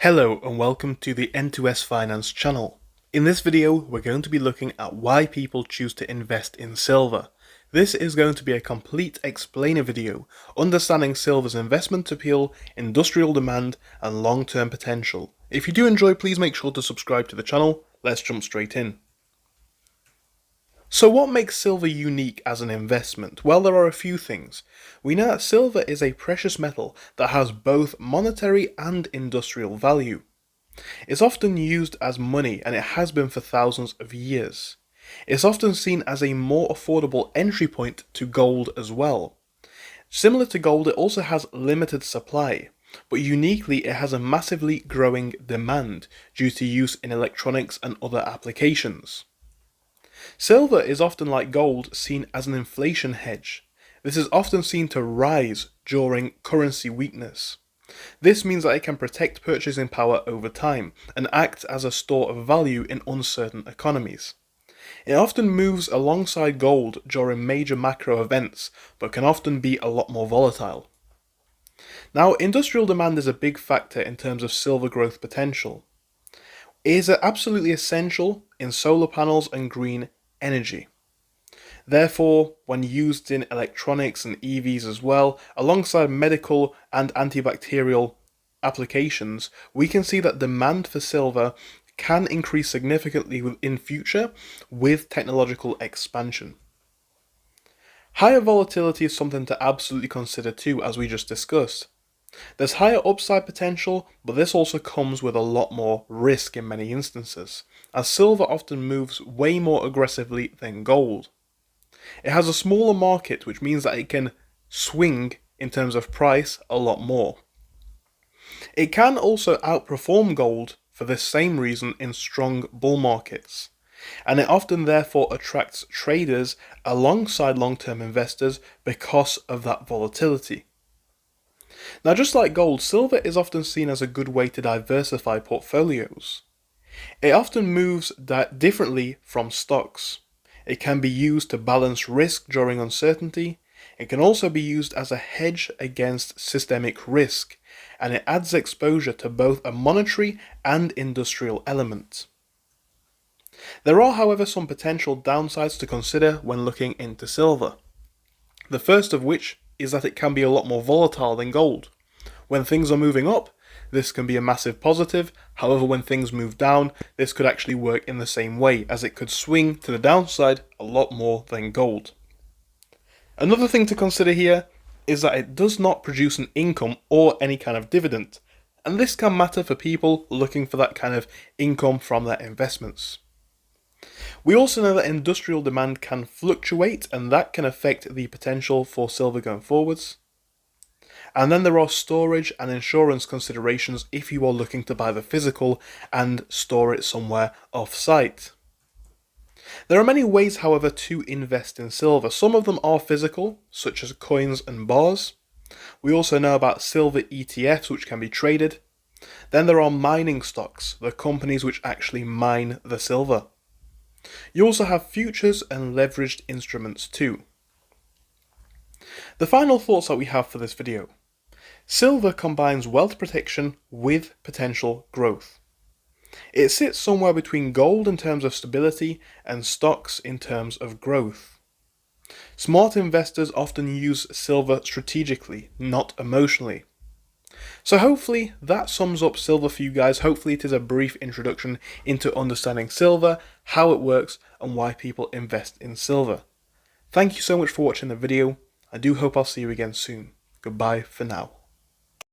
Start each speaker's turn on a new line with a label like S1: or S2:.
S1: Hello and welcome to the N2S Finance channel. In this video, we're going to be looking at why people choose to invest in silver. This is going to be a complete explainer video, understanding silver's investment appeal, industrial demand, and long-term potential. If you do enjoy, please make sure to subscribe to the channel. Let's jump straight in. So what makes silver unique as an investment? Well, there are a few things. We know that silver is a precious metal that has both monetary and industrial value. It's often used as money, and it has been for thousands of years. It's often seen as a more affordable entry point to gold as well. Similar to gold, it also has limited supply, but uniquely it has a massively growing demand due to use in electronics and other applications. Silver is often, like gold, seen as an inflation hedge. This is often seen to rise during currency weakness. This means that it can protect purchasing power over time and act as a store of value in uncertain economies. It often moves alongside gold during major macro events, but can often be a lot more volatile. Now, industrial demand is a big factor in terms of silver growth potential. It is absolutely essential in solar panels and green energy. Therefore, when used in electronics and EVs as well, alongside medical and antibacterial applications, we can see that demand for silver can increase significantly in future with technological expansion. Higher volatility is something to absolutely consider too, as we just discussed. There's higher upside potential, but this also comes with a lot more risk in many instances, as silver often moves way more aggressively than gold. It has a smaller market, which means that it can swing in terms of price a lot more. It can also outperform gold for this same reason in strong bull markets, and it often therefore attracts traders alongside long-term investors because of that volatility. Now, just like gold, silver is often seen as a good way to diversify portfolios. It often moves differently from stocks. It can be used to balance risk during uncertainty. It can also be used as a hedge against systemic risk, and it adds exposure to both a monetary and industrial element. There are, however, some potential downsides to consider when looking into silver. The first of which is that it can be a lot more volatile than gold. When things are moving up, this can be a massive positive. However, when things move down, this could actually work in the same way, as it could swing to the downside a lot more than gold. Another thing to consider here is that it does not produce an income or any kind of dividend, and this can matter for people looking for that kind of income from their investments. We also know that industrial demand can fluctuate, and that can affect the potential for silver going forwards. And then there are storage and insurance considerations if you are looking to buy the physical and store it somewhere off-site. There are many ways, however, to invest in silver. Some of them are physical, such as coins and bars. We also know about silver ETFs, which can be traded. Then there are mining stocks, the companies which actually mine the silver. You also have futures and leveraged instruments too. The final thoughts that we have for this video. Silver combines wealth protection with potential growth. It sits somewhere between gold in terms of stability and stocks in terms of growth. Smart investors often use silver strategically, not emotionally. So hopefully that sums up silver for you guys. Hopefully it is a brief introduction into understanding silver, how it works, and why people invest in silver. Thank you so much for watching the video. I do hope I'll see you again soon. Goodbye for now.